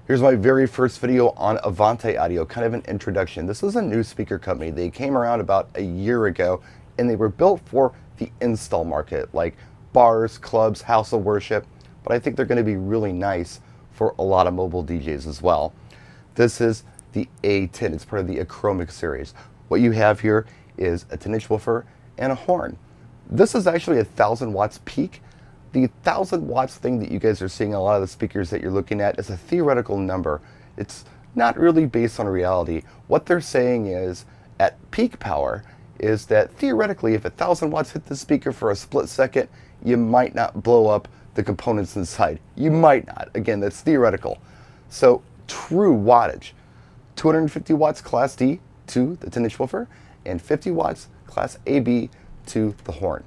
Here's my very first video on Avante Audio, kind of an introduction. This is a new speaker company. They came around about a year ago and they were built for the install market, like bars, clubs, house of worship, but I think they're going to be really nice for a lot of mobile DJs as well. This is the A10. It's part of the Achromic series. What you have here is a 10-inch woofer and a horn. This is actually 1,000 watts peak. The 1,000 watts thing that you guys are seeing in a lot of the speakers that you're looking at is a theoretical number. It's not really based on reality. What they're saying is at peak power is that theoretically if 1,000 watts hit the speaker for a split second, you might not blow up the components inside. You might not. Again, that's theoretical. So true wattage, 250 watts class D to the 10-inch woofer and 50 watts class AB to the horn.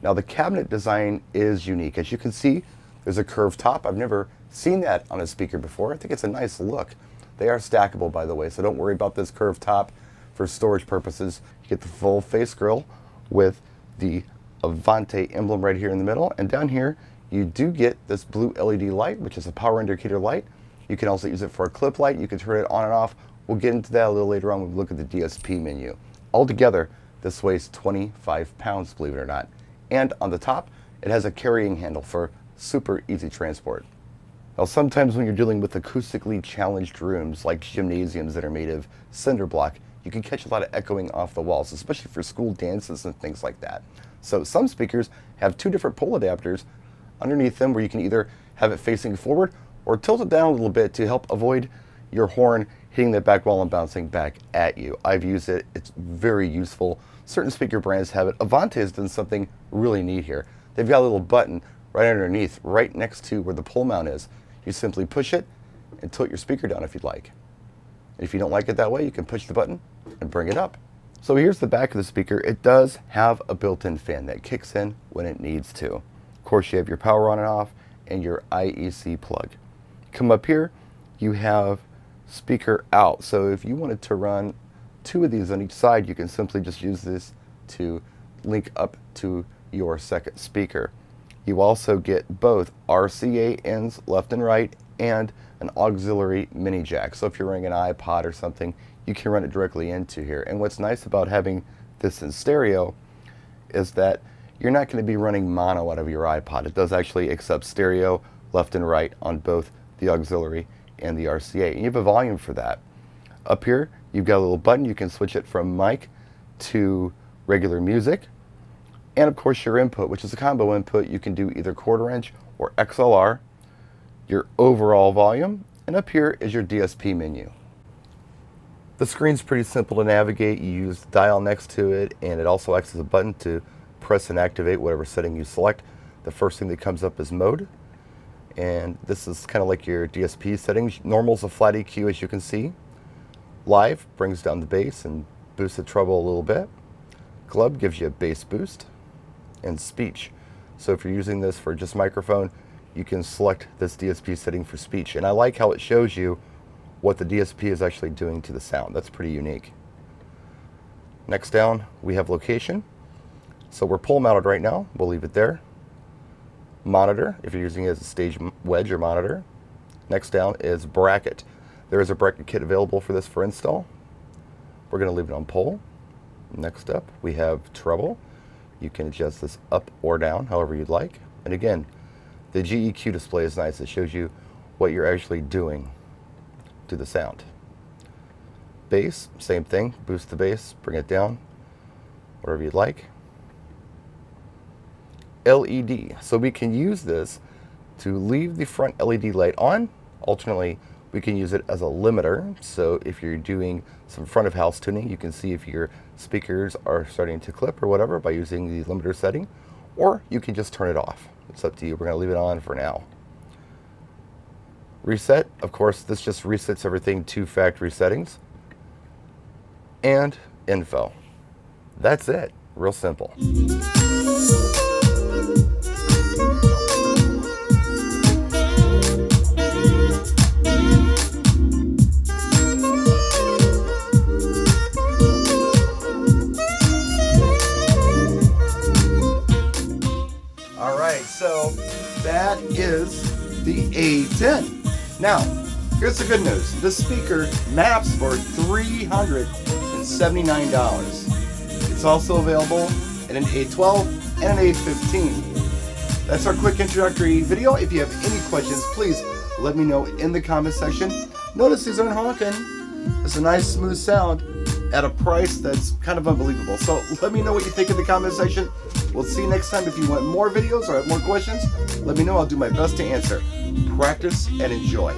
Now the cabinet design is unique. As you can see, there's a curved top. I've never seen that on a speaker before. I think it's a nice look. They are stackable, by the way, so don't worry about this curved top for storage purposes. You get the full face grill with the Avante emblem right here in the middle, and down here you do get this blue LED light, which is a power indicator light. You can also use it for a clip light. You can turn it on and off. We'll get into that a little later on when we look at the DSP menu. Altogether, this weighs 25 pounds, believe it or not. And on the top, it has a carrying handle for super easy transport. Now sometimes when you're dealing with acoustically challenged rooms like gymnasiums that are made of cinder block, you can catch a lot of echoing off the walls, especially for school dances and things like that. So some speakers have two different pole adapters underneath them where you can either have it facing forward or tilt it down a little bit to help avoid your horn hitting the back wall and bouncing back at you. I've used it. It's very useful. Certain speaker brands have it. Avante has done something really neat here. They've got a little button right underneath, right next to where the pole mount is. You simply push it and tilt your speaker down if you'd like. If you don't like it that way, you can push the button and bring it up. So here's the back of the speaker. It does have a built-in fan that kicks in when it needs to. Of course, you have your power on and off and your IEC plug. Come up here, you have speaker out. So if you wanted to run two of these on each side, you can simply just use this to link up to your second speaker. You also get both RCA ends left and right and an auxiliary mini jack. So if you're running an iPod or something, you can run it directly into here. And what's nice about having this in stereo is that you're not going to be running mono out of your iPod. It does actually accept stereo left and right on both the auxiliary and the RCA. And you have a volume for that. Up here, you've got a little button. You can switch it from mic to regular music. And of course your input, which is a combo input. You can do either 1/4 inch or XLR, your overall volume, and up here is your DSP menu. The screen's pretty simple to navigate. You use the dial next to it, and it also acts as a button to press and activate whatever setting you select. The first thing that comes up is mode, and this is kind of like your DSP settings. Normal's a flat EQ, as you can see. Live brings down the bass and boosts the treble a little bit. Club gives you a bass boost. And speech. So if you're using this for just microphone, you can select this DSP setting for speech. And I like how it shows you what the DSP is actually doing to the sound. That's pretty unique. Next down, we have location. So we're pole mounted right now. We'll leave it there. Monitor, if you're using it as a stage wedge or monitor. Next down is bracket. There is a bracket kit available for this for install. We're going to leave it on pole. Next up, we have treble. You can adjust this up or down, however you'd like. And again, the GEQ display is nice. It shows you what you're actually doing to the sound. Bass, same thing. Boost the bass, bring it down, whatever you'd like. LED, so we can use this to leave the front LED light on. Alternately, we can use it as a limiter. So if you're doing some front of house tuning, you can see if your speakers are starting to clip or whatever by using the limiter setting, or you can just turn it off. It's up to you. We're going to leave it on for now. Reset, of course, this just resets everything to factory settings. And info. That's it. Real simple. So that is the A10. Now, Here's the good news. This speaker maps for $379. It's also available in an A12 and an A15. That's our quick introductory video. If you have any questions, please let me know in the comment section. Notice these aren't honking. It's a nice smooth sound at a price that's kind of unbelievable. So let me know what you think in the comment section. We'll see you next time. If you want more videos or have more questions, let me know. I'll do my best to answer. Practice and enjoy.